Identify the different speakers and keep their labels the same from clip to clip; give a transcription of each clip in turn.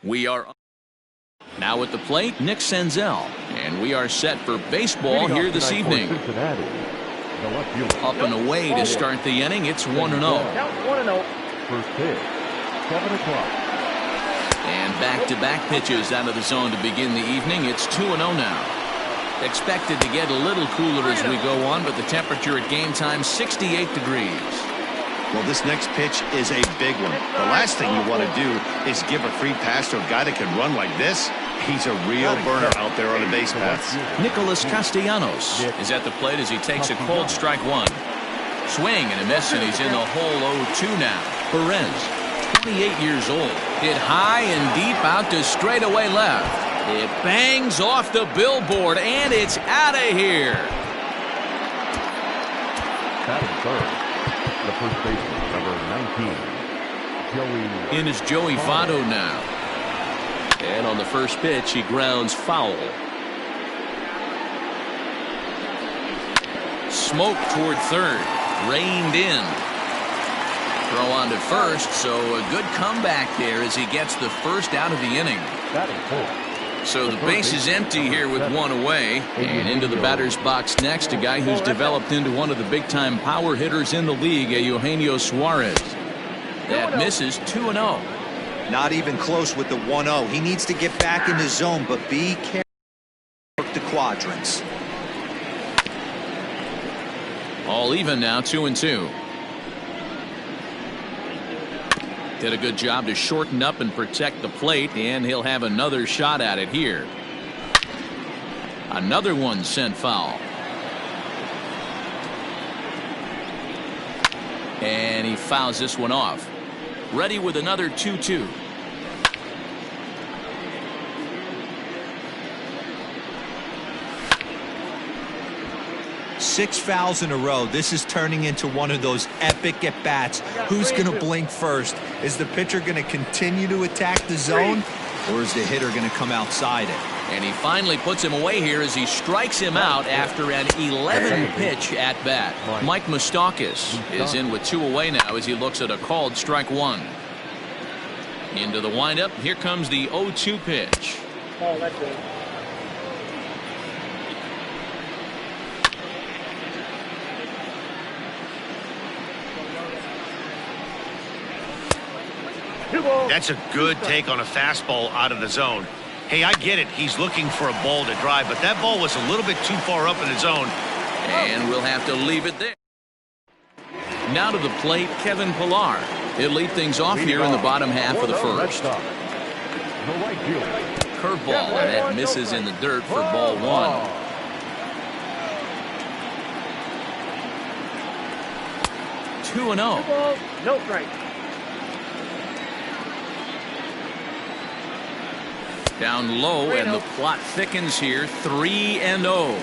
Speaker 1: We are now at the plate, Nick Senzel, and we are set for baseball here this evening. Up and away to start the inning. It's 1-0.
Speaker 2: First pitch, 7 o'clock.
Speaker 1: And back-to-back pitches out of the zone to begin the evening. It's 2-0 now. Expected to get a little cooler as we go on, but the temperature at game time 68 degrees.
Speaker 3: Well, this next pitch is a big one. The last thing you want to do is give a free pass to a guy that can run like this. He's a real burner out there on the base path.
Speaker 1: Nicholas Castellanos is at the plate as he takes a cold strike one. Swing and a miss, and he's in the hole 0-2 now. Perez, 28 years old, hit high and deep out to straightaway left. It bangs off the billboard, and it's out of here.
Speaker 2: Batting third, the first baseman, number 19, Joey.
Speaker 1: In is Joey Votto now. And on the first pitch, he grounds foul. Smoke toward third. Reined in. Throw on to first, so a good comeback there as he gets the first out of the inning.
Speaker 2: Batting fourth.
Speaker 1: So the base is empty here with one away. And into the batter's box next, a guy who's developed into one of the big-time power hitters in the league, Eugenio Suarez. That misses 2-0.
Speaker 4: Not even close with the 1-0. He needs to get back in the zone, but be careful. Work the quadrants.
Speaker 1: All even now, 2-2. Did a good job to shorten up and protect the plate, and he'll have another shot at it here. Another one sent foul. And he fouls this one off. Ready with another 2-2.
Speaker 4: Six fouls in a row. This is turning into one of those epic at-bats. Who's going to blink first? Is the pitcher going to continue to attack the zone, or is the hitter going to come outside it?
Speaker 1: And he finally puts him away here as he strikes him out after an 11-pitch at-bat. Mike Moustakas is in with 2 away now as he looks at a called strike one. Into the windup. Here comes the 0-2 pitch.
Speaker 5: Oh, that's good.
Speaker 3: That's a good take on a fastball out of the zone. Hey, I get it. He's looking for a ball to drive, but that ball was a little bit too far up in the zone.
Speaker 1: And we'll have to leave it there. Now to the plate, Kevin Pillar. He'll lead things off here in the bottom half of the first. Curveball, and that misses in the dirt for ball one. Two and 0.
Speaker 5: No strike.
Speaker 1: Down low, and the plot thickens here. 3-0.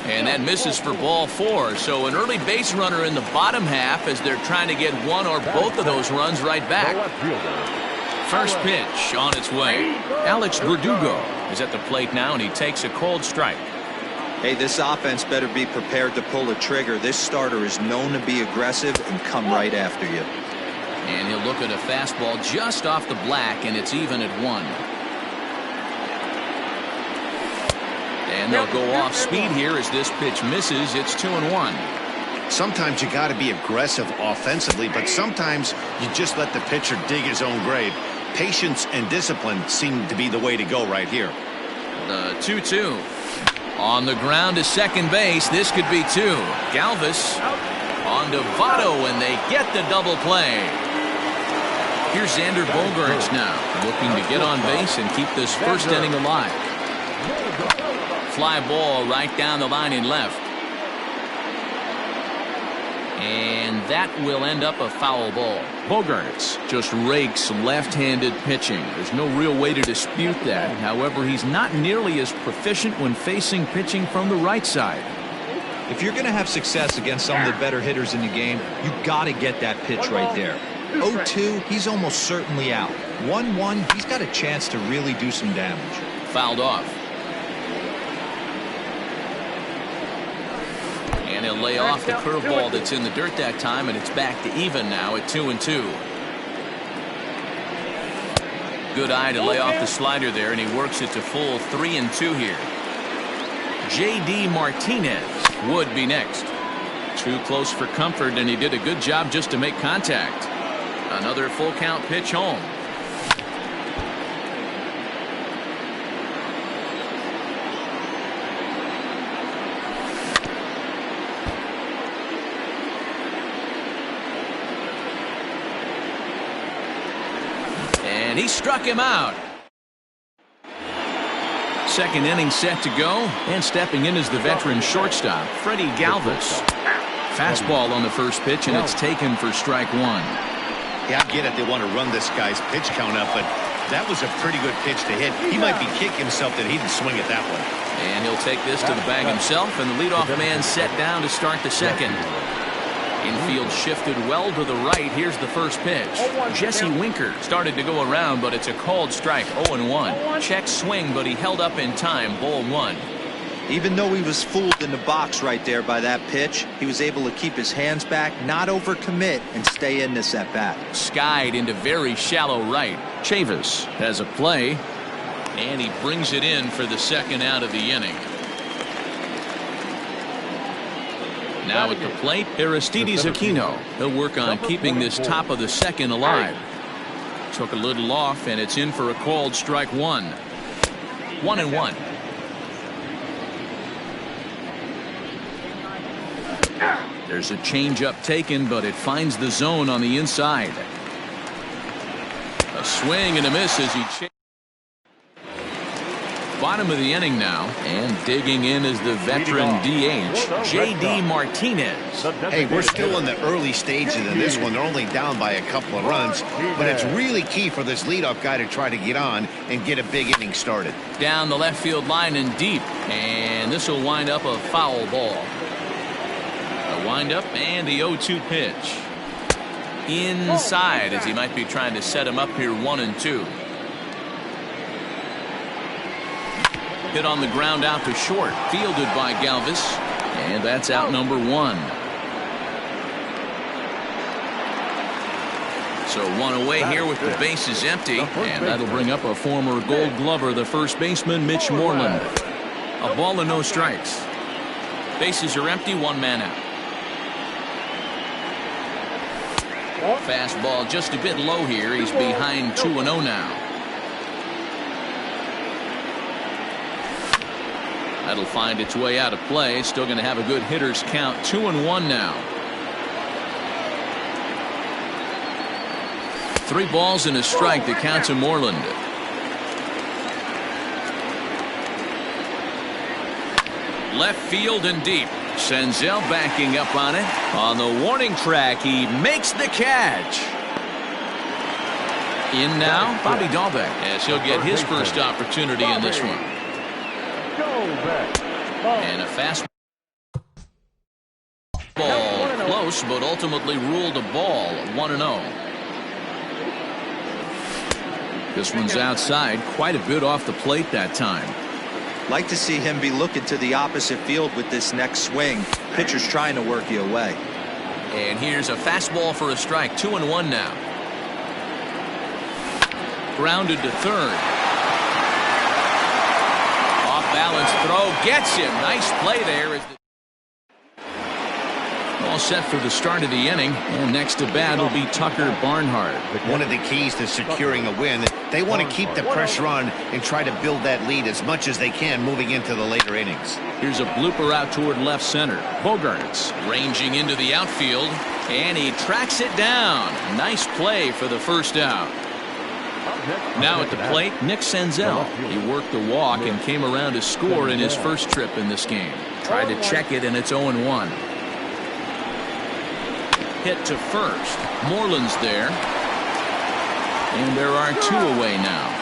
Speaker 1: And that misses for ball 4. So an early base runner in the bottom half as they're trying to get one or both of those runs right back. First pitch on its way. Alex Verdugo is at the plate now, and he takes a cold strike.
Speaker 4: Hey, this offense better be prepared to pull a trigger. This starter is known to be aggressive and come right after you.
Speaker 1: And he'll look at a fastball just off the black, and it's even at 1. And they'll go off speed here as this pitch misses. It's 2-1.
Speaker 3: Sometimes you got to be aggressive offensively, but sometimes you just let the pitcher dig his own grave. Patience and discipline seem to be the way to go right here.
Speaker 1: The 2-2. On the ground to second base. This could be 2. Galvis on to Votto, and they get the double play. Here's Xander Bogaerts now, looking to get on base and keep this first inning alive. Fly ball right down the line in left. And that will end up a foul ball. Bogaerts just rakes left-handed pitching. There's no real way to dispute that. However, he's not nearly as proficient when facing pitching from the right side.
Speaker 4: If you're going to have success against some of the better hitters in the game, you've got to get that pitch right there. 0-2, he's almost certainly out. 1-1, he's got a chance to really do some damage.
Speaker 1: Fouled off. And he'll lay off the curveball that's in the dirt that time, and it's back to even now at 2-2. Good eye to lay off the slider there, and he works it to full 3-2 here. J.D. Martinez would be next. Too close for comfort, and he did a good job just to make contact. Another full count pitch home. And he struck him out. Second inning set to go, and stepping in is the veteran shortstop, Freddie Galvis. Fastball on the first pitch, and it's taken for strike one.
Speaker 3: Yeah, I get it. They want to run this guy's pitch count up, but that was a pretty good pitch to hit. He might be kicking himself that he didn't swing it that way.
Speaker 1: And he'll take this to the bag himself, and the leadoff man set down to start the second. Infield shifted well to the right. Here's the first pitch. Jesse Winker started to go around, but it's a called strike. 0-1. Check swing, but he held up in time. Ball one.
Speaker 4: Even though he was fooled in the box right there by that pitch, he was able to keep his hands back, not overcommit, and stay in this at bat.
Speaker 1: Skied into very shallow right. Chavis has a play, and he brings it in for the second out of the inning. Now at the plate, Aristides Aquino. He'll work on keeping this top of the second alive. Took a little off, and it's in for a called strike one. 1-1. There's a changeup taken, but it finds the zone on the inside. A swing and a miss as he bottom of the inning now, and digging in is the veteran DH, J.D. Martinez.
Speaker 3: Hey, we're still in the early stages of this one. They're only down by a couple of runs, but it's really key for this leadoff guy to try to get on and get a big inning started.
Speaker 1: Down the left field line and deep, and this will wind up a foul ball. A windup and the 0-2 pitch. Inside as he might be trying to set him up here 1-2. Hit on the ground out to short, fielded by Galvis, and that's out number one. So one away here with the bases empty, and that'll bring up a former Gold Glover, the first baseman, Mitch Moreland. A ball and no strikes. Bases are empty, one man out. Fastball just a bit low here. He's behind 2-0 now. That'll find its way out of play. Still going to have a good hitter's count. 2-1 now. 3 balls and a strike. The count to Moreland. Left field and deep. Senzel backing up on it. On the warning track, he makes the catch. In now, Bobby Dahlbeck, as he'll get his first opportunity in this one. And a fastball close, but ultimately ruled a ball. 1-0. This one's outside, quite a bit off the plate that time.
Speaker 4: Like to see him be looking to the opposite field with this next swing. Pitcher's trying to work you away.
Speaker 1: And here's a fastball for a strike. 2-1 now. Grounded to third. Off balance throw gets him. Nice play there. All set for the start of the inning, and next to bat will be Tucker Barnhart.
Speaker 3: One of the keys to securing a win, they want to keep the pressure on and try to build that lead as much as they can moving into the later innings.
Speaker 1: Here's a blooper out toward left center. Bogaerts ranging into the outfield, and he tracks it down. Nice play for the first out. Now at the plate, Nick Senzel. He worked the walk and came around to score in his first trip in this game. Tried to check it, and it's 0-1. Hit to first. Moreland's there. And there are 2 away now.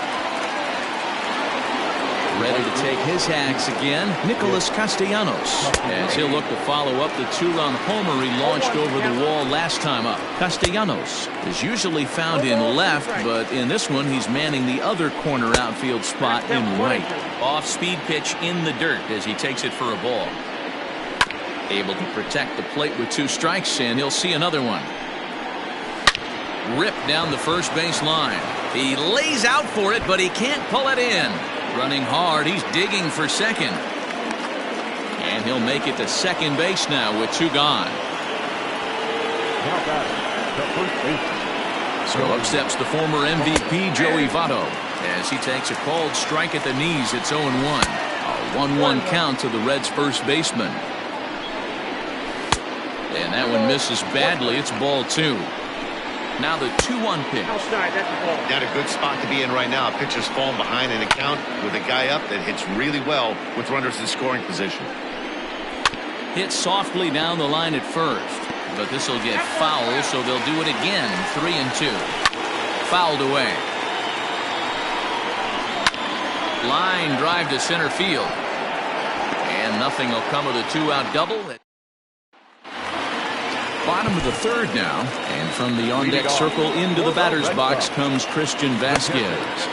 Speaker 1: Ready to take his hacks again, Nicholas Castellanos, as he'll look to follow up the 2-run homer he launched over the wall last time up. Castellanos is usually found in left, but in this one he's manning the other corner outfield spot in right. Off-speed pitch in the dirt as he takes it for a ball. Able to protect the plate with 2 strikes, and he'll see another one. Ripped down the first base line. He lays out for it, but he can't pull it in. Running hard, he's digging for second. And he'll make it to second base now with 2 gone.
Speaker 2: Now batting, the first baseman.
Speaker 1: So up steps the former MVP, Joey Votto. As he takes a called strike at the knees, it's 0-1. A 1-1 count to the Reds' first baseman. And that one misses badly. It's ball 2. Now the 2-1 pitch.
Speaker 5: Outside, that's the ball.
Speaker 3: Not a good spot to be in right now. Pitcher's falling behind in a count with a guy up that hits really well with runners in scoring position.
Speaker 1: Hit softly down the line at first. But this will get foul, so they'll do it again. 3-2. Fouled away. Line drive to center field. And nothing will come of the 2-out double. Bottom of the 3rd now. And from the on-deck circle into the batter's box comes Christian Vasquez.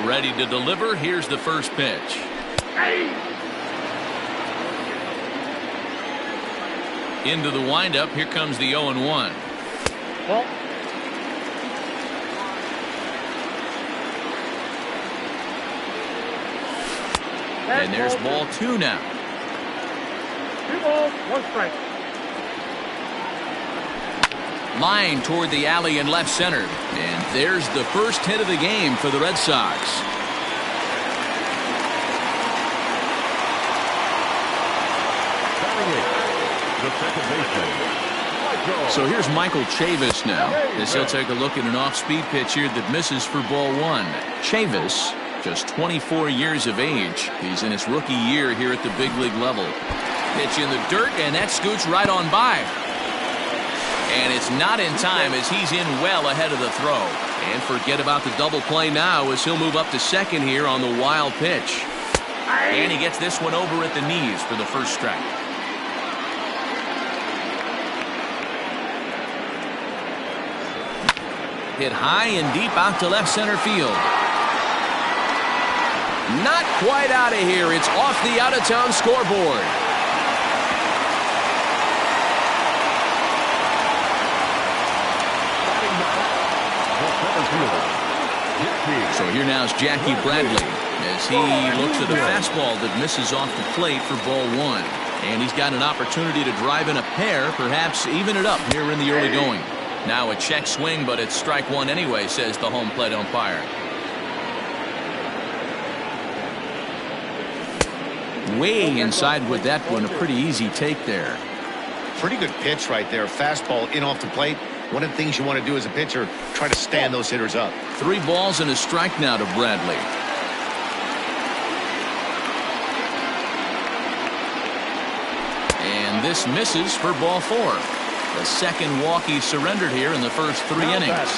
Speaker 1: Ready to deliver. Here's the first pitch. Into the windup. Here comes the 0-1.
Speaker 5: Well,
Speaker 1: And there's ball 2 now.
Speaker 5: 2 balls, 1 strike.
Speaker 1: Line toward the alley in left center. And there's the first hit of the game for the Red Sox.
Speaker 2: The second baseman.
Speaker 1: So here's Michael Chavis now, as he'll take a look at an off-speed pitch here that misses for ball 1. Chavis, just 24 years of age. He's in his rookie year here at the big league level. Pitch in the dirt, and that scoots right on by. And it's not in time as he's in well ahead of the throw. And forget about the double play now as he'll move up to second here on the wild pitch. And he gets this one over at the knees for the first strike. Hit high and deep out to left center field. Not quite out of here. It's off the out-of-town scoreboard. So here now is Jackie Bradley as he looks at a fastball that misses off the plate for ball 1. And he's got an opportunity to drive in a pair, perhaps even it up here in the early going. Now a check swing, but it's strike 1 anyway, says the home plate umpire. Way inside with that one, a pretty easy take there.
Speaker 3: Pretty good pitch right there. Fastball in off the plate. One of the things you want to do as a pitcher, try to stand those hitters up.
Speaker 1: 3 balls and a strike now to Bradley. And this misses for ball 4. The second walk he surrendered here in the first 3 innings.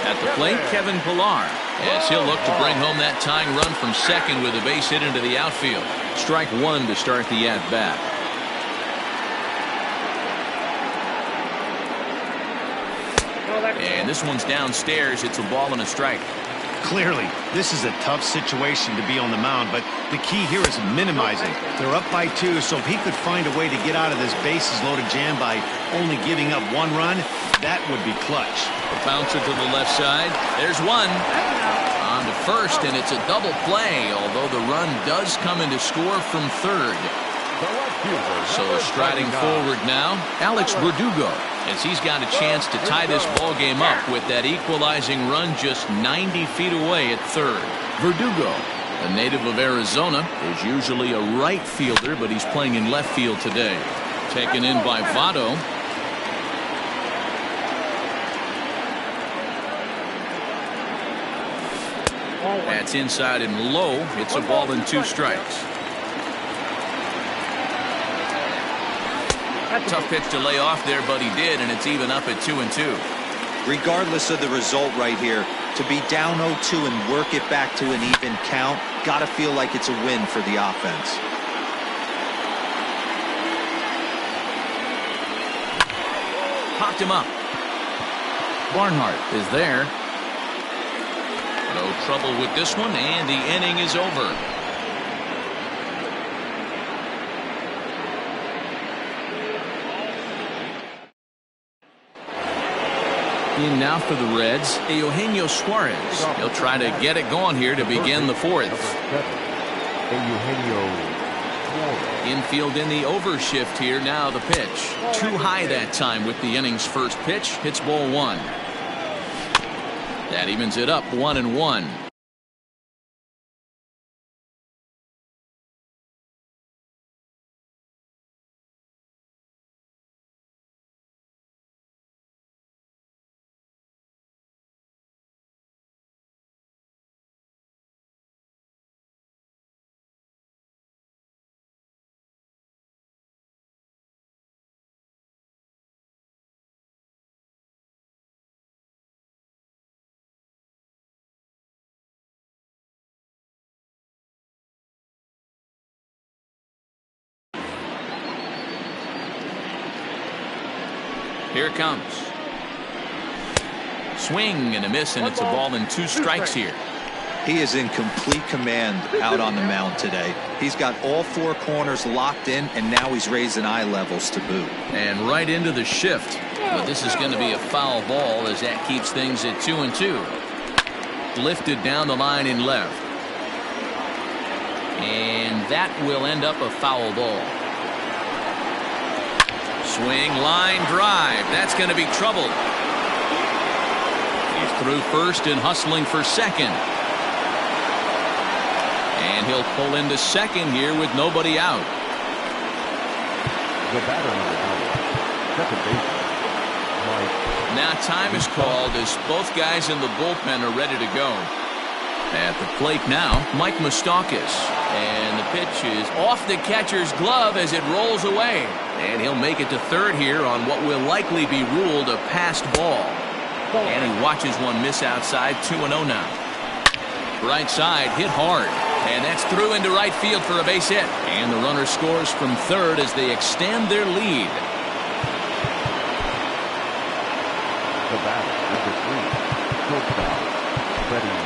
Speaker 1: At the plate, Kevin Pillar, as he'll look to bring home that tying run from second with a base hit into the outfield. Strike 1 to start the at-bat. And this one's downstairs. It's a ball and a strike.
Speaker 3: Clearly, this is a tough situation to be on the mound, but the key here is minimizing. They're up by 2, so if he could find a way to get out of this bases-loaded jam by only giving up 1 run, that would be clutch.
Speaker 1: A bouncer to the left side. There's 1. On to first, and it's a double play, although the run does come into score from third. So striding forward now, Alex Verdugo, as he's got a chance to tie this ball game up with that equalizing run just 90 feet away at third. Verdugo, a native of Arizona, is usually a right fielder, but he's playing in left field today. Taken in by Votto. That's inside and low. It's a ball and 2 strikes. Tough pitch to lay off there, but he did, and it's even up at 2-2.
Speaker 4: Regardless of the result right here, to be down 0-2 and work it back to an even count, gotta feel like it's a win for the offense.
Speaker 1: Popped him up. Barnhart is there. No trouble with this one, and the inning is over. In now for the Reds, Eugenio Suarez. He'll try to get it going here to begin the fourth. Infield in the overshift here. Now the pitch. Too high that time with the inning's first pitch. Hits ball one. That evens it up 1-1. Here it comes. Swing and a miss, and it's a ball and 2 strikes here.
Speaker 4: He is in complete command out on the mound today. He's got all 4 corners locked in, and now he's raising eye levels to boot.
Speaker 1: And right into the shift. But this is going to be a foul ball as that keeps things at 2-2. Lifted down the line in left. And that will end up a foul ball. Swing, line drive. That's going to be trouble. He's through first and hustling for second. And he'll pull into second here with nobody out.
Speaker 2: The batter on the mound, second baseman, Mike.
Speaker 1: Now time is called as both guys in the bullpen are ready to go. At the plate now, Mike Moustakas. And the pitch is off the catcher's glove as it rolls away. And he'll make it to third here on what will likely be ruled a passed ball. And he watches one miss outside. 2-0 now. Right side hit hard. And that's through into right field for a base hit. And the runner scores from third as they extend their lead.
Speaker 2: The batter, number 3, shortstop,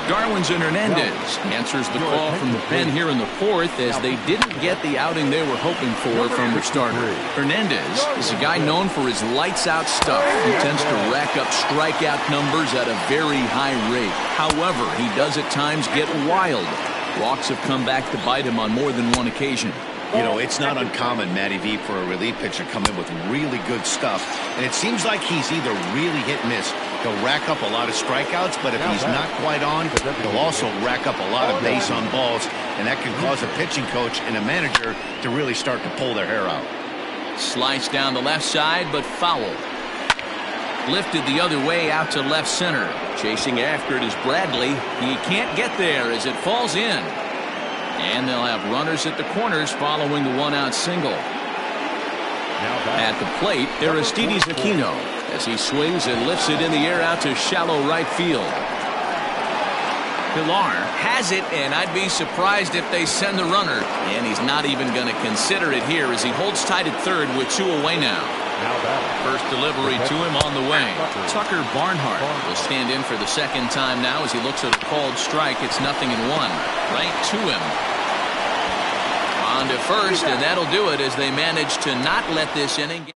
Speaker 1: Darwin's and Hernandez answers the call from the pen here in the fourth as they didn't get the outing they were hoping for from their starter. Hernandez is a guy known for his lights-out stuff. He tends to rack up strikeout numbers at a very high rate. However, he does at times get wild. Walks have come back to bite him on more than one occasion.
Speaker 3: You know, it's not uncommon, Matty V, for a relief pitcher to come in with really good stuff. And it seems like he's either really hit and miss. He'll rack up a lot of strikeouts, but if he's not quite on, he'll also rack up a lot of base on balls. And that can cause a pitching coach and a manager to really start to pull their hair out.
Speaker 1: Sliced down the left side, but foul. Lifted the other way out to left center. Chasing after it is Bradley. He can't get there as it falls in. And they'll have runners at the corners following the 1-out single. At the plate, Aristides Aquino as he swings and lifts it in the air out to shallow right field. Pilar has it, and I'd be surprised if they send the runner. And he's not even going to consider it here as he holds tight at third with 2 away now. First delivery to him on the way. Tucker Barnhart will stand in for the second time now as he looks at a called strike. It's 0-1. Right to him. On to first, and that'll do it as they manage to not let this inning get.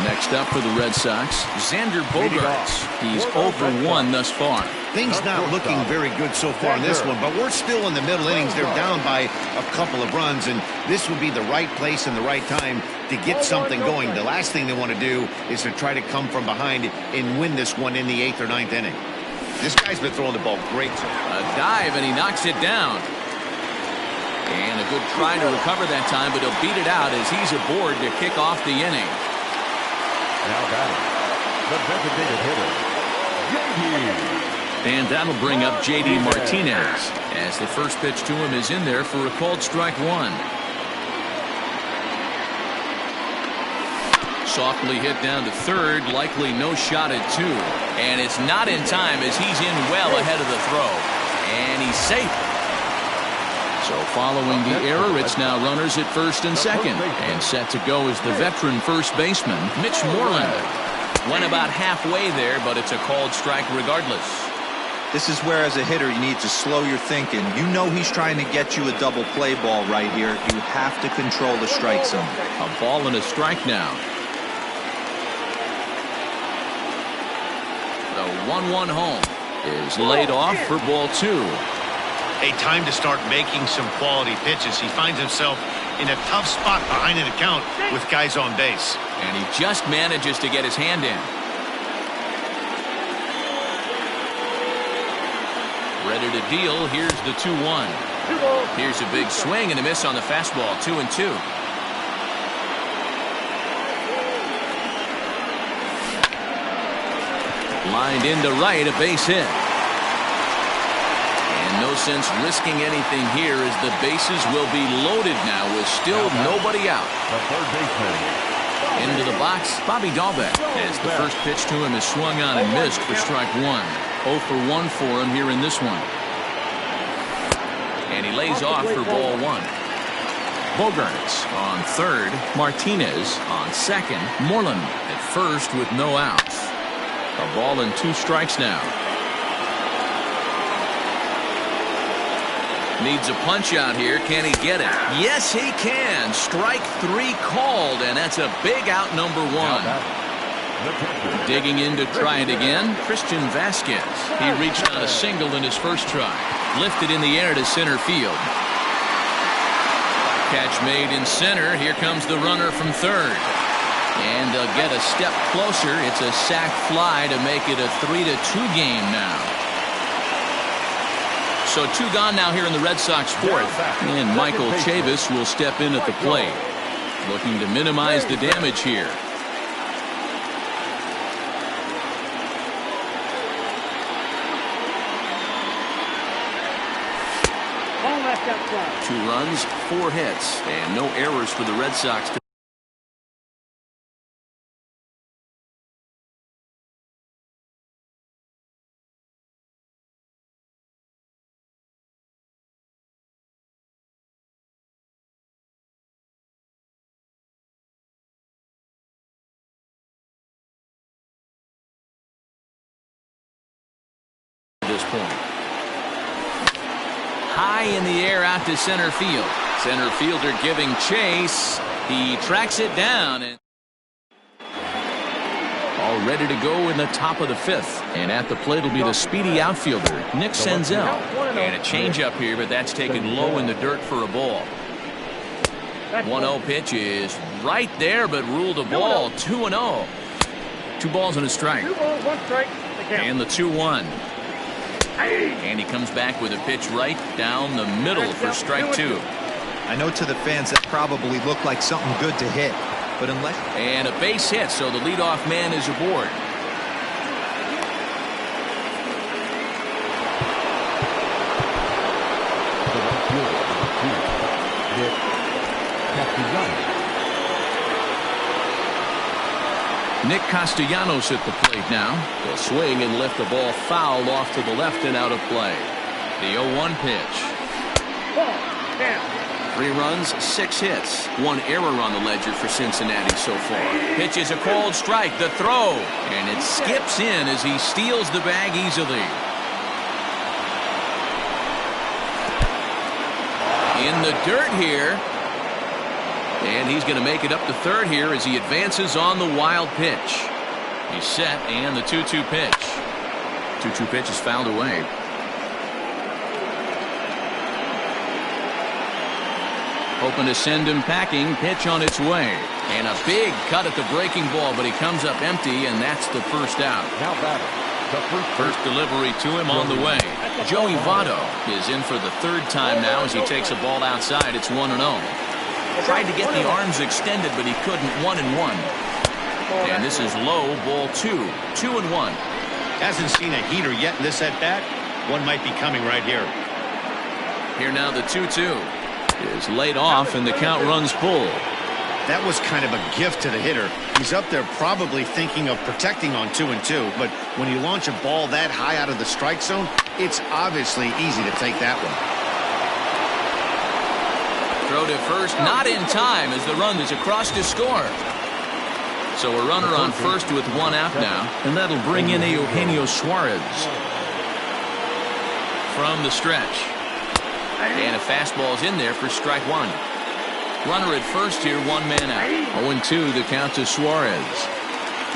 Speaker 1: Next up for the Red Sox, Xander Bogaerts. He's 0 for 1 thus far.
Speaker 3: Things not looking very good so far in this one, but we're still in the middle innings. They're down by a couple of runs, and this would be the right place and the right time to get something going. The last thing they want to do is to try to come from behind and win this one in the 8th or 9th inning. This guy's been throwing the ball great.
Speaker 1: A dive, and he knocks it down. And a good try to recover that time, but he'll beat it out as he's aboard to kick off the inning.
Speaker 2: Now batting, the designated hitter, J.D.
Speaker 1: And that'll bring up J.D. Martinez as the first pitch to him is in there for a called strike 1. Softly hit down to third, likely no shot at 2. And it's not in time as he's in well ahead of the throw. And he's safe. So following the error, it's now runners at first and second. And set to go is the veteran first baseman, Mitch Moreland. Went about halfway there, but it's a called strike regardless.
Speaker 4: This is where, as a hitter, you need to slow your thinking. You know he's trying to get you a double play ball right here. You have to control the strike zone.
Speaker 1: A ball and a strike now. The 1-1 home is laid off for ball 2.
Speaker 3: A time to start making some quality pitches. He finds himself in a tough spot behind an account with guys on base.
Speaker 1: And he just manages to get his hand in. Ready to deal. Here's the 2-1. Here's a big swing and a miss on the fastball. 2-2. Lined into right, a base hit. And no sense risking anything here as the bases will be loaded now with still nobody out.
Speaker 2: The third baseman.
Speaker 1: Into the box, Bobby Dahlbeck, as the first pitch to him is swung on and missed for strike 1. 0 for 1 for him here in this one. And he lays off for ball 1. Bogarts on third, Martinez on second, Moreland at first with no outs. A ball and 2 strikes now. Needs a punch out here. Can he get it? Yes, he can. Strike 3 called, and that's a big out, number 1. Digging in to try it again, Christian Vasquez. He reached on a single in his first try. Lifted in the air to center field. Catch made in center. Here comes the runner from third. And they'll get a step closer. It's a sac fly to make it a 3-2 game now. So 2 gone now here in the Red Sox fourth. And Michael Chavis will step in at the plate. Looking to minimize the damage here. Two runs, 4 hits, and no errors for the Red Sox. This point. High in the air out to center field. Center fielder giving chase. He tracks it down. And all ready to go in the top of the 5th. And at the plate will be the speedy outfielder, Nick Senzel. And a changeup here, but that's taken low in the dirt for a ball. 1-0 pitch is right there, but ruled a ball. 2-0. 2 balls and a strike.
Speaker 5: 2 balls, 1 strike.
Speaker 1: And the 2-1. And he comes back with a pitch right down the middle for strike 2.
Speaker 4: I know to the fans that probably looked like something good to hit, but unless...
Speaker 1: And a base hit, so the leadoff man is aboard. Nick Castellanos at the plate now. He'll swing and lift the ball foul off to the left and out of play. The 0-1 pitch. 3 runs, 6 hits. 1 error on the ledger for Cincinnati so far. Pitch is a called strike. The throw. And it skips in as he steals the bag easily. In the dirt here. And he's going to make it up to third here as he advances on the wild pitch. He's set, and the 2-2 pitch. 2-2 pitch is fouled away. Hoping to send him packing. Pitch on its way. And a big cut at the breaking ball, but he comes up empty, and that's the first out.
Speaker 2: Now batter.
Speaker 1: First delivery to him on the way. Joey Votto is in for the 3rd time now as he takes a ball outside. It's 1-0. Tried to get the arms extended, but he couldn't. 1-1. And this is low, ball 2. 2-1.
Speaker 3: Hasn't seen a heater yet in this at-bat. One might be coming right here.
Speaker 1: Here now the 2-2 is laid off, and the count runs full.
Speaker 3: That was kind of a gift to the hitter. He's up there probably thinking of protecting on 2-2, but when you launch a ball that high out of the strike zone, it's obviously easy to take that one.
Speaker 1: Throw to first, not in time as the run is across to score. So a runner on first with one out now, and that'll bring in Eugenio Suarez from the stretch. And a fastball's in there for strike one. Runner at first here, one man out. 0-2 the count to Suarez.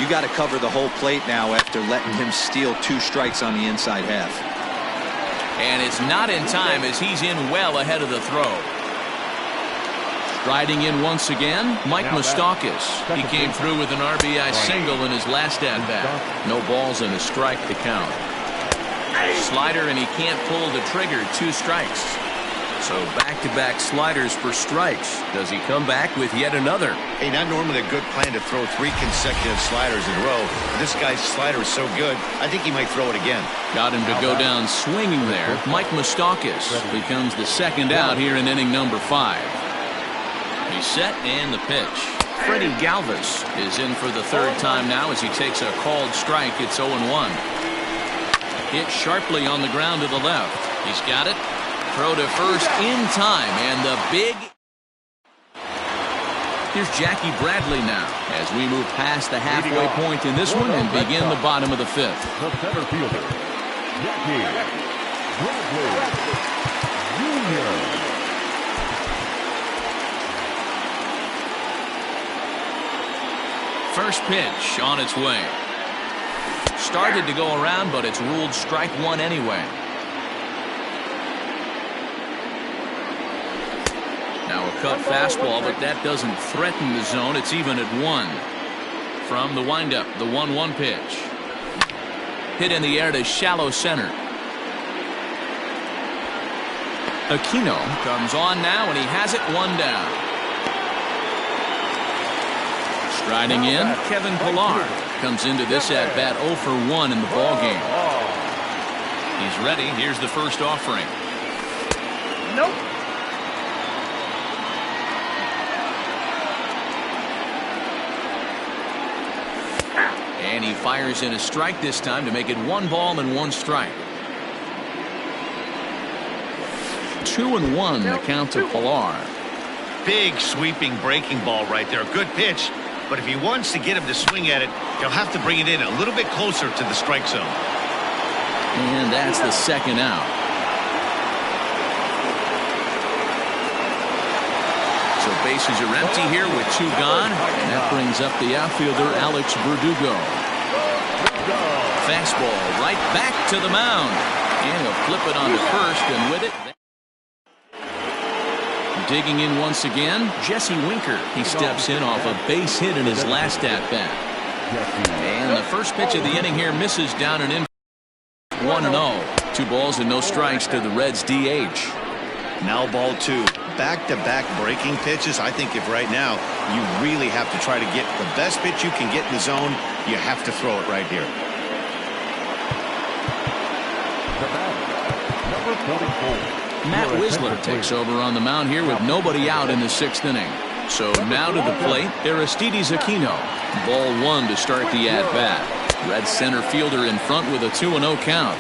Speaker 4: You got to cover the whole plate now after letting him steal 2 strikes on the inside half.
Speaker 1: And it's not in time as he's in well ahead of the throw. Riding in once again, Mike Moustakas. He came through with an RBI single in his last at-bat. No balls and a strike to count. Slider, and he can't pull the trigger. 2 strikes. So back-to-back sliders for strikes. Does he come back with yet another?
Speaker 3: Hey, not normally a good plan to throw 3 consecutive sliders in a row. This guy's slider is so good, I think he might throw it again.
Speaker 1: Got him to go down swinging there. Mike Moustakas becomes the second out here in inning number 5. He's set, and the pitch. Freddie Galvis is in for the 3rd time now as he takes a called strike. It's 0-1. Hit sharply on the ground to the left. He's got it. Throw to first in time, and the big... Here's Jackie Bradley now as we move past the halfway point in this one and begin the bottom of the 5th.
Speaker 2: The center fielder, Jackie Bradley Jr.
Speaker 1: First pitch on its way. Started to go around, but it's ruled strike one anyway. Now a cut fastball, but that doesn't threaten the zone. It's even at 1. From the windup, the 1-1 pitch. Hit in the air to shallow center. Aquino comes on now, and he has it 1 down. Striding in, Kevin Pillar comes into this at-bat 0 for 1 in the ballgame. He's ready. Here's the first offering.
Speaker 5: Nope.
Speaker 1: And he fires in a strike this time to make it 1 ball and 1 strike. 2-1 the count to Pillar.
Speaker 3: Big sweeping breaking ball right there. Good pitch. But if he wants to get him to swing at it, he'll have to bring it in a little bit closer to the strike zone.
Speaker 1: And that's the second out. So bases are empty here with 2 gone. And that brings up the outfielder, Alex Verdugo. Fastball right back to the mound. And he'll flip it onto first, and with it... Digging in once again, Jesse Winker. He steps in off a base hit in his last at-bat. And the first pitch of the inning here misses down and in. 1-0. 2 balls and no strikes to the Reds' DH.
Speaker 3: Now ball 2. Back-to-back breaking pitches. I think if right now you really have to try to get the best pitch you can get in the zone, you have to throw it right here.
Speaker 2: Number 44.
Speaker 1: Matt Wisler takes over on the mound here with nobody out in the 6th inning. So now to the plate, Aristides Aquino. Ball 1 to start the at-bat. Red center fielder in front with a 2-0 count.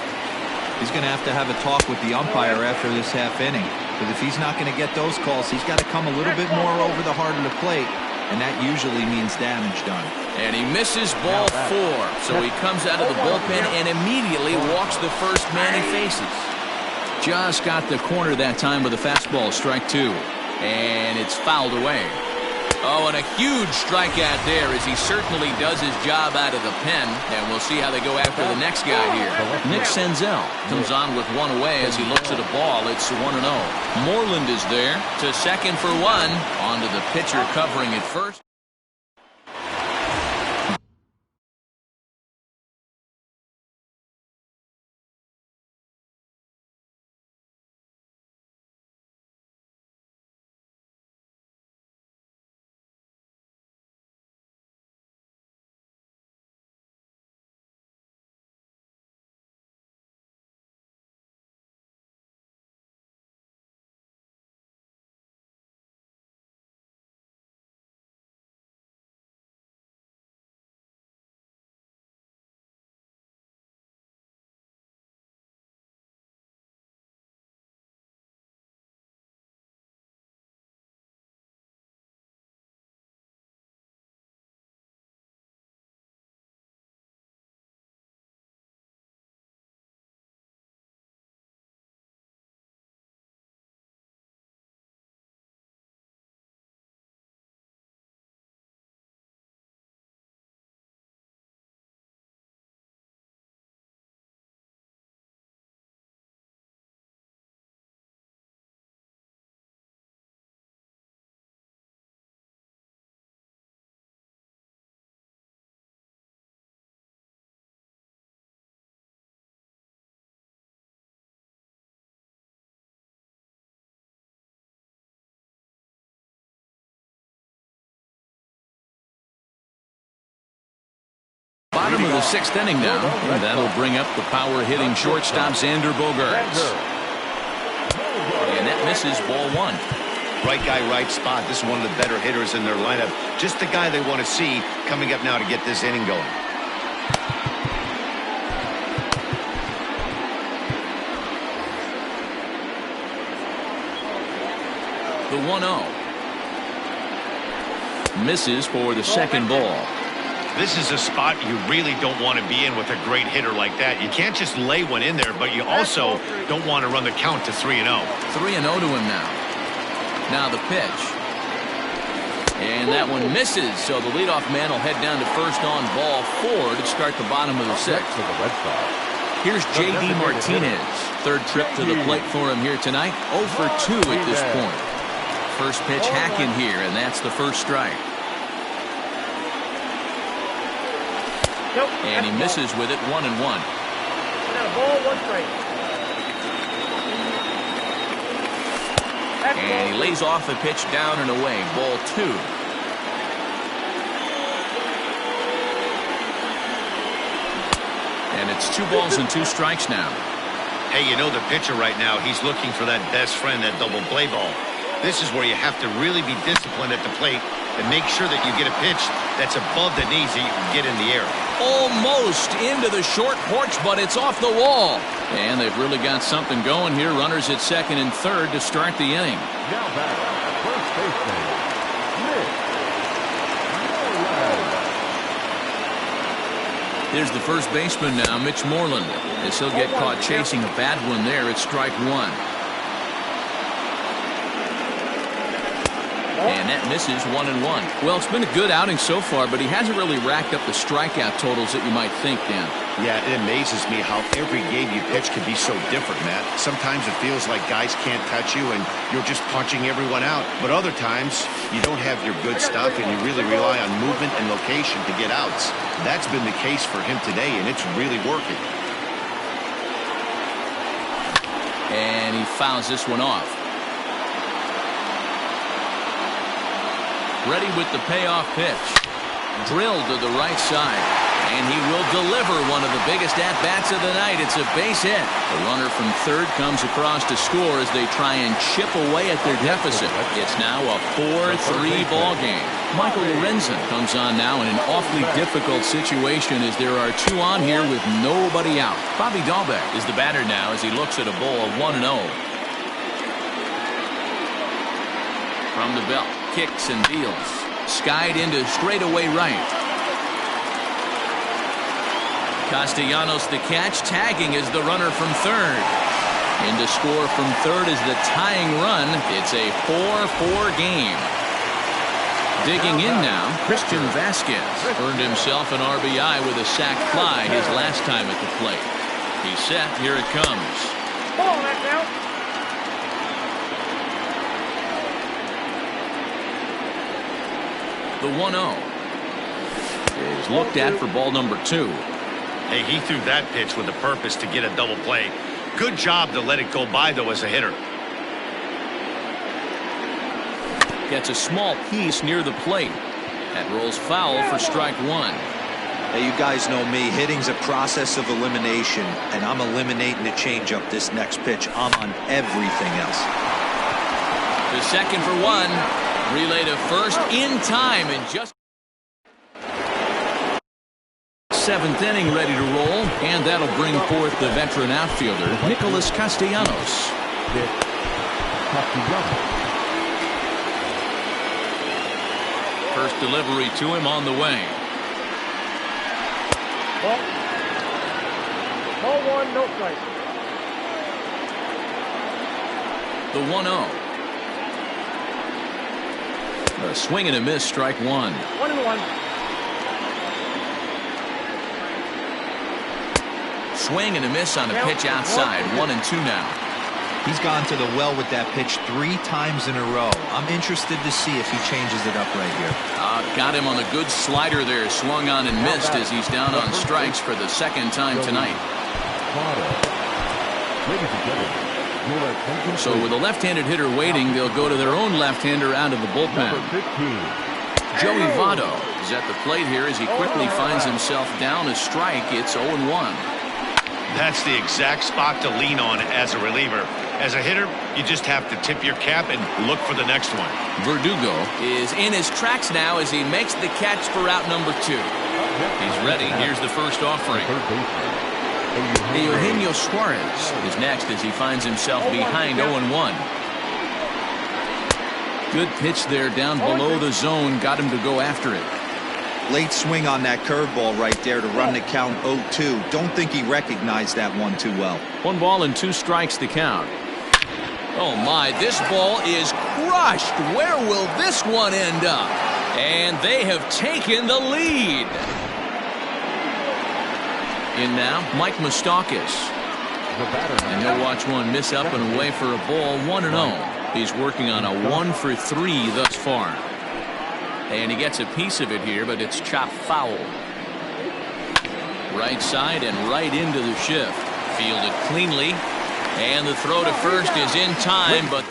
Speaker 4: He's going to have a talk with the umpire after this half inning. Because if he's not going to get those calls, he's got to come a little bit more over the heart of the plate. And that usually means damage done.
Speaker 1: And he misses ball 4. So he comes out of the bullpen and immediately walks the first man he faces. Just got the corner that time with a fastball, strike 2. And it's fouled away. Oh, and a huge strikeout there as he certainly does his job out of the pen. And we'll see how they go after the next guy here. Nick Senzel comes on with 1 away as he looks at a ball. It's 1-0. Moreland is there to second for 1. On to the pitcher covering at first. Bottom of the 6th inning now, and that'll bring up the power-hitting shortstop Xander Bogaerts. And that misses ball 1.
Speaker 3: Right guy, right spot. This is one of the better hitters in their lineup. Just the guy they want to see coming up now to get this inning going.
Speaker 1: The 1-0. Misses for the second ball.
Speaker 3: This is a spot you really don't want to be in with a great hitter like that. You can't just lay one in there, but you also don't want to run the count to 3-0.
Speaker 1: 3-0 to him now. Now the pitch. And that one misses, so the leadoff man will head down to first on ball 4 to start the bottom of the 6th. Here's J.D. Martinez. Third trip to the plate for him here tonight. 0 for 2 at this point. First pitch hacking here, and that's the first strike. And he misses with it, 1-1.
Speaker 5: Ball, 1 strike.
Speaker 1: And he lays off the pitch down and away. Ball 2. And it's 2 balls and 2 strikes now.
Speaker 3: Hey, you know the pitcher right now, he's looking for that best friend, that double play ball. This is where you have to really be disciplined at the plate and make sure that you get a pitch that's above the knees that you can get in the air.
Speaker 1: Almost into the short porch, but it's off the wall. And they've really got something going here. Runners at second and third to start the inning.
Speaker 2: Now batter, first baseman, Mitch.
Speaker 1: Here's the first baseman now, Mitch Moreland. As he'll get caught chasing a bad one there at strike 1. And that misses 1-1. Well, it's been a good outing so far, but he hasn't really racked up the strikeout totals that you might think, Dan.
Speaker 3: Yeah, it amazes me how every game you pitch can be so different, Matt. Sometimes it feels like guys can't touch you and you're just punching everyone out. But other times, you don't have your good stuff and you really rely on movement and location to get outs. That's been the case for him today, and it's really working.
Speaker 1: And he fouls this one off. Ready with the payoff pitch. Drilled to the right side. And he will deliver one of the biggest at-bats of the night. It's a base hit. The runner from third comes across to score as they try and chip away at their deficit. It's now a 4-3 ball game. Michael Lorenzen comes on now in an awfully difficult situation as there are 2 on here with nobody out. Bobby Dahlbeck is the batter now as he looks at a ball of 1-0. From the belt. Kicks and deals. Skied into straightaway right. Castellanos the catch. Tagging is the runner from third. In to score from third is the tying run. It's a 4-4 game. Digging in now, Christian Vasquez earned himself an RBI with a sac fly his last time at the plate. He's set. Here it comes.
Speaker 5: Ball, that's out.
Speaker 1: The 1-0 is looked at for ball number 2.
Speaker 3: Hey, he threw that pitch with a purpose to get a double play. Good job to let it go by, though, as a hitter.
Speaker 1: Gets a small piece near the plate. That rolls foul for strike 1.
Speaker 4: Hey, you guys know me. Hitting's a process of elimination, and I'm eliminating the changeup this next pitch. I'm on everything else.
Speaker 1: The second for 1. Relay to first in time and just 7th inning ready to roll, and that'll bring forth the veteran outfielder Nicholas Castellanos. First delivery to him on the way.
Speaker 5: Ball 1, no strike.
Speaker 1: The 1-0. A swing and a miss, strike 1.
Speaker 5: 1-1.
Speaker 1: Swing and a miss on a pitch outside. 1-2 now.
Speaker 4: He's gone to the well with that pitch 3 times in a row. I'm interested to see if he changes it up right here.
Speaker 1: Got him on a good slider there. Swung on and missed as he's down on strikes for the second time tonight.
Speaker 2: Ladies and gentlemen,
Speaker 1: so with a left-handed hitter waiting, they'll go to their own left-hander out of the bullpen.
Speaker 2: number 15.
Speaker 1: Joey Votto is at the plate here as he quickly finds himself down a strike. It's 0-1.
Speaker 3: That's the exact spot to lean on as a reliever. As a hitter, you just have to tip your cap and look for the next one.
Speaker 1: Verdugo is in his tracks now as he makes the catch for out number 2. He's ready. Here's the first offering. Eugenio Suarez is next as he finds himself behind 0-1. Good pitch there down below the zone. Got him to go after it.
Speaker 4: Late swing on that curveball right there to run the count 0-2. Don't think he recognized that one too well.
Speaker 1: 1 ball and 2 strikes to count. Oh my, this ball is crushed. Where will this one end up? And they have taken the lead. In now, Mike Moustakas. And he'll watch one miss up and away for a ball. 1-0. He's working on a 1 for 3 thus far. And he gets a piece of it here, but it's chopped foul. Right side and right into the shift. Fielded cleanly. And the throw to first is in time, but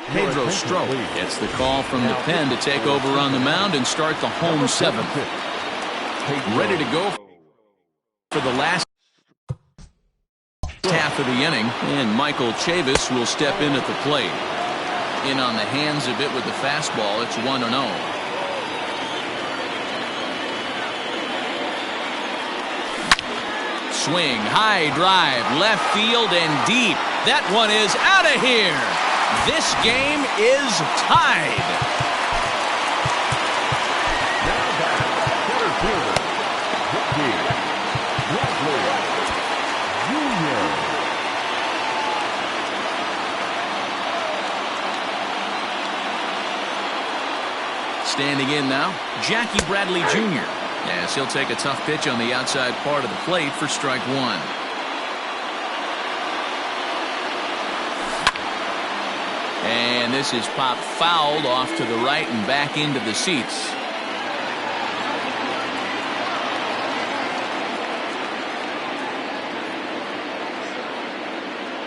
Speaker 1: Pedro Strop gets the call from the pen to take over on the mound and start the home 7th. Ready to go for the last half of the inning, and Michael Chavis will step in at the plate. In on the hands of it with the fastball. It's 1-0. Swing, high drive, left field and deep. That one is out of here. This game is tied.
Speaker 2: Now back, center fielder, Bradley Jr.
Speaker 1: Standing in now, Jackie Bradley Jr. As he'll take a tough pitch on the outside part of the plate for strike 1. And this is popped fouled off to the right and back into the seats.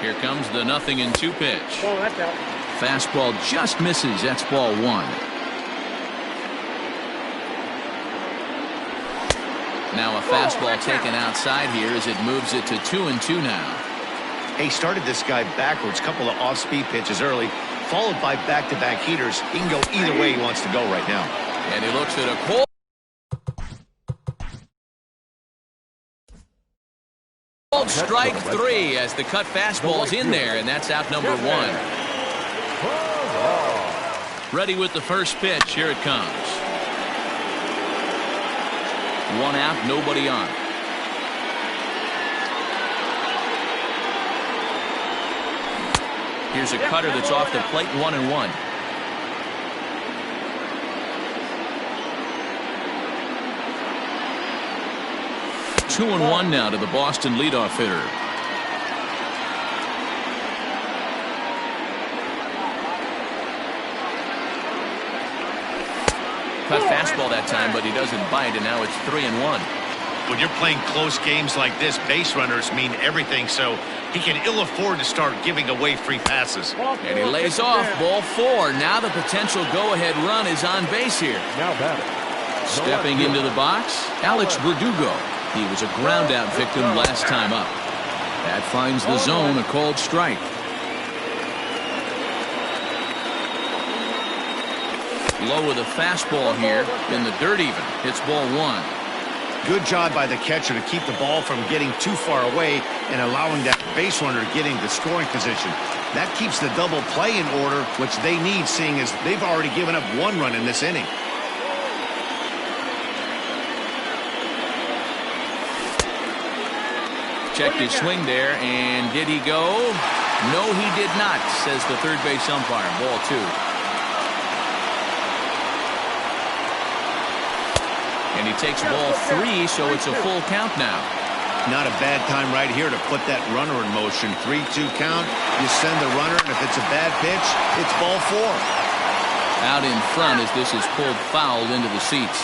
Speaker 1: Here comes the 0-2 pitch.
Speaker 5: Oh, that's out.
Speaker 1: Fastball just misses. That's ball 1. Now a fastball taken outside here as it moves it to 2-2 now.
Speaker 3: He started this guy backwards, couple of off-speed pitches early, followed by back-to-back heaters. He can go either way he wants to go right now.
Speaker 1: And he looks at a cold strike 3 as the cut fastball's in there, and that's out number 1. Ready with the first pitch. Here it comes. 1 out, nobody on. Here's a cutter that's off the plate. 1-1. Two and 1 now to the Boston leadoff hitter. Cut fastball that time, but he doesn't bite, and now it's 3-1.
Speaker 3: When you're playing close games like this, base runners mean everything, so he can ill afford to start giving away free passes.
Speaker 1: And he lays off ball 4. Now the potential go-ahead run is on base here.
Speaker 2: Now batting.
Speaker 1: Stepping into the box, Alex Verdugo. He was a ground-out victim last time up. That finds the zone, a called strike. Low with a fastball here, in the dirt even. It's ball 1.
Speaker 3: Good job by the catcher to keep the ball from getting too far away and allowing that base runner to get into scoring position. That keeps the double play in order, which they need, seeing as they've already given up 1 run in this inning.
Speaker 1: Checked his swing there, and did he go? No, he did not, says the third base umpire. Ball 2. And he takes ball 3, so it's a full count now.
Speaker 3: Not a bad time right here to put that runner in motion. 3-2 count. You send the runner, and if it's a bad pitch, it's ball 4.
Speaker 1: Out in front as this is pulled foul into the seats.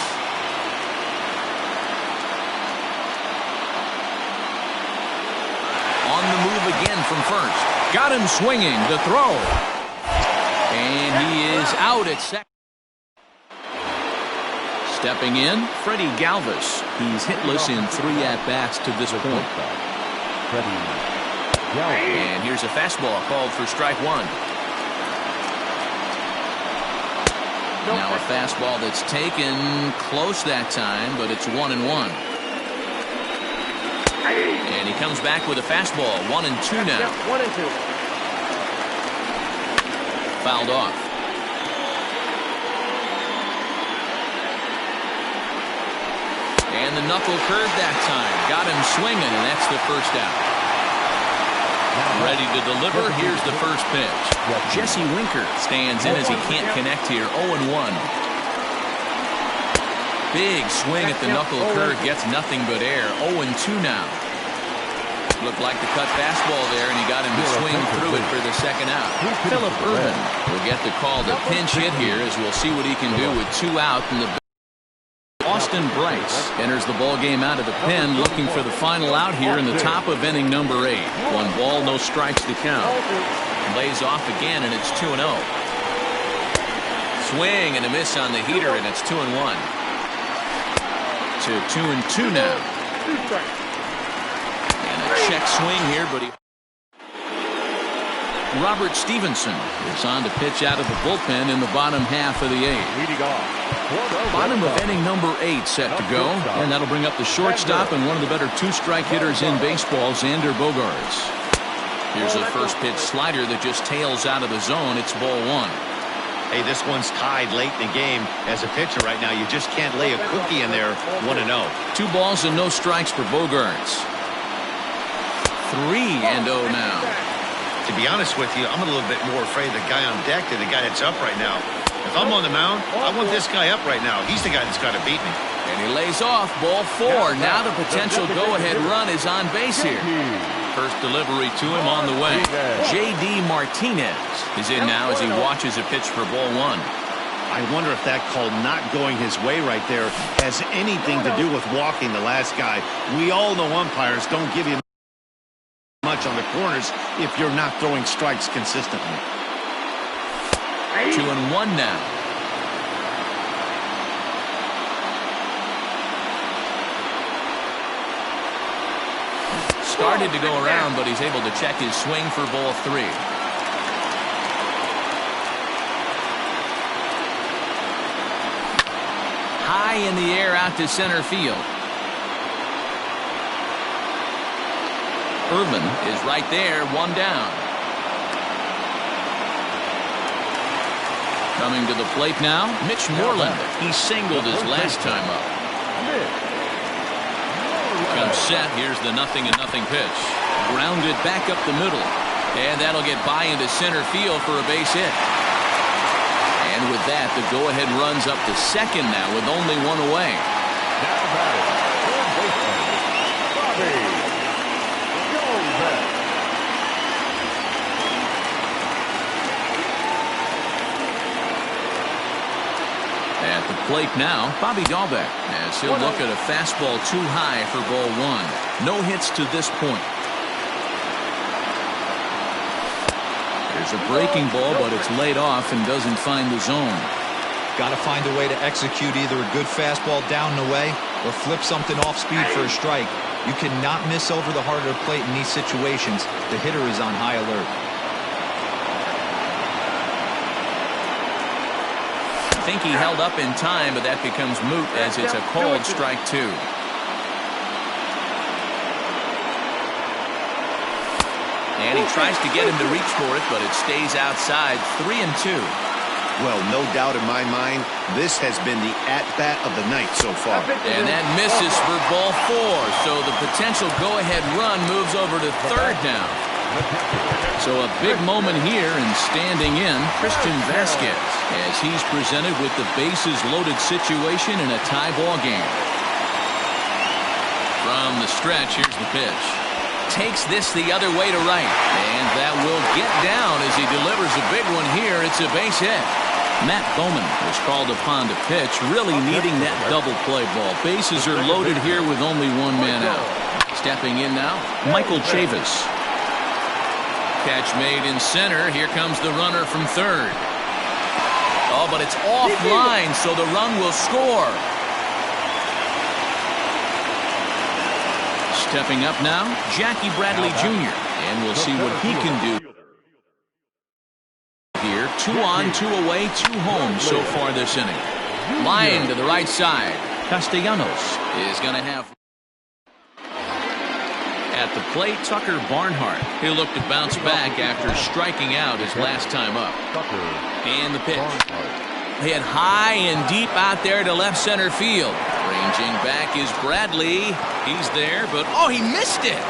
Speaker 1: On the move again from first. Got him swinging. The throw. And he is out at second. Stepping in, Freddie Galvis. He's hitless in 3 at-bats to this point. And here's a fastball called for strike 1. Now a fastball that's taken close that time, but it's 1-1. And he comes back with a fastball. 1-2 now.
Speaker 5: 1-2.
Speaker 1: Fouled off. And the knuckle curve that time. Got him swinging, and that's the first out. Ready to deliver. Here's the first pitch. Jesse Winker stands in as he can't connect here. 0-1. Big swing at the knuckle curve. Gets nothing but air. 0-2 now. Looked like the cut fastball there, and he got him to swing through it for the second out. Phillip Ervin will get the call to pinch hit here, as we'll see what he can do with 2 out in the. Austin Bryce enters the ball game out of the pen, looking for the final out here in the top of inning number 8. 1 ball, no strikes to count. Lays off again, and it's 2-0. Swing and a miss on the heater, and it's 2-1. To 2-2 now. And a check swing here, but he. Robert Stevenson is on to pitch out of the bullpen in the bottom half of the 8th. Bottom of inning number 8 set to go, and that'll bring up the shortstop and one of the better 2-strike hitters in baseball, Xander Bogaerts. Here's a first pitch slider that just tails out of the zone. It's ball 1.
Speaker 3: Hey, this one's tied late in the game. As a pitcher right now, you just can't lay a cookie in there. 1-0.
Speaker 1: 2 balls and no strikes for Bogaerts. 3-0 now.
Speaker 3: To be honest with you, I'm a little bit more afraid of the guy on deck than the guy that's up right now. If I'm on the mound, I want this guy up right now. He's the guy that's got to beat me.
Speaker 1: And he lays off. Ball 4. Now the potential go-ahead run is on base here. First delivery to him on the way. J.D. Martinez is in now as he watches a pitch for ball 1.
Speaker 3: I wonder if that call not going his way right there has anything to do with walking the last guy. We all know umpires don't give you much on the corners if you're not throwing strikes consistently.
Speaker 1: 2-1 now. Started to go around, but he's able to check his swing for ball 3. High in the air out to center field. Ervin is right there, 1 down. Coming to the plate now, Mitch Moreland. He singled his last time up. Comes set. Here's the 0-0 pitch. Grounded back up the middle. And that'll get by into center field for a base hit. And with that, the go-ahead runs up to second now with only 1 away. At the plate now, Bobby Dahlbeck, as he'll look at a fastball too high for ball 1. No hits to this point. There's a breaking ball, but it's laid off and doesn't find the zone.
Speaker 4: Got to find a way to execute either a good fastball down and away or flip something off speed for a strike. You cannot miss over the heart of the plate in these situations. The hitter is on high alert.
Speaker 1: I think he held up in time, but that becomes moot as it's a called strike 2. And he tries to get him to reach for it, but it stays outside. 3-2.
Speaker 3: Well, no doubt in my mind, this has been the at-bat of the night so far.
Speaker 1: And that misses for ball 4, so the potential go-ahead run moves over to third now. So a big moment here, and standing in, Christian Vasquez, as he's presented with the bases-loaded situation in a tie ball game. From the stretch, here's the pitch. Takes this the other way to right, and that will get down as he delivers a big one here. It's a base hit. Matt Bowman was called upon to pitch, really needing that double play ball. Bases are loaded here with only 1 man out. Stepping in now, Michael Chavis. Catch made in center. Here comes the runner from third. Oh, but it's offline, so the run will score. Stepping up now, Jackie Bradley Jr. And we'll see what he can do here. 2 on, 2 away, 2 home so far this inning. Line to the right side. Castellanos is going to have at the plate Tucker Barnhart. He'll look to bounce back after striking out his last time up. And the pitch. Hit high and deep out there to left center field. Ranging back is Bradley. He's there, but oh, he missed it.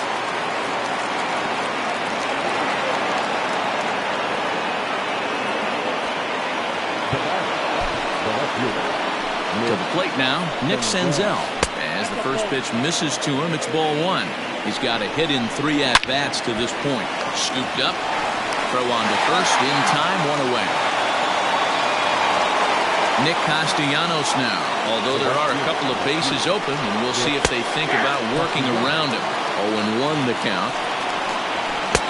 Speaker 1: To the plate now, Nick Senzel. As the first pitch misses to him, it's ball 1. He's got a hit in 3 at-bats to this point. Scooped up. Throw on to first in time, 1 away. Nick Castellanos now, although there are a couple of bases open, and we'll see if they think about working around him. 0-1 the count.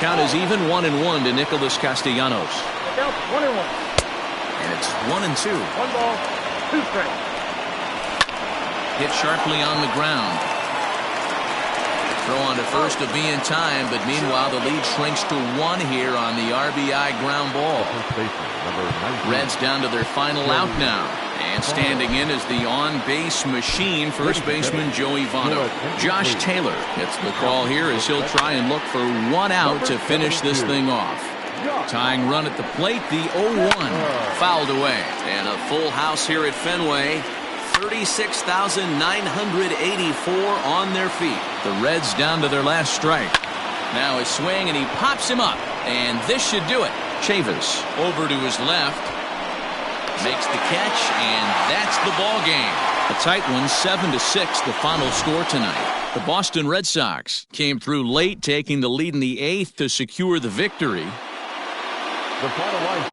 Speaker 1: Count is even 1-1 to Nicholas Castellanos.
Speaker 5: 1-1.
Speaker 1: And it's 1-2.
Speaker 5: 1 ball, 2 strikes.
Speaker 1: Hit sharply on the ground. Throw on to first to be in time, but meanwhile the lead shrinks to 1 here on the RBI ground ball. Reds down to their final out now. And standing in is the on-base machine, first baseman Joey Votto. Josh Taylor gets the call here as he'll try and look for 1 out to finish this thing off. Tying run at the plate, the 0-1 fouled away. And a full house here at Fenway. 36,984 on their feet. The Reds down to their last strike. Now a swing, and he pops him up. And this should do it. Chavis over to his left. Makes the catch, and that's the ball game. A tight one, 7-6, the final score tonight. The Boston Red Sox came through late, taking the lead in the 8th to secure the victory.
Speaker 2: The final line.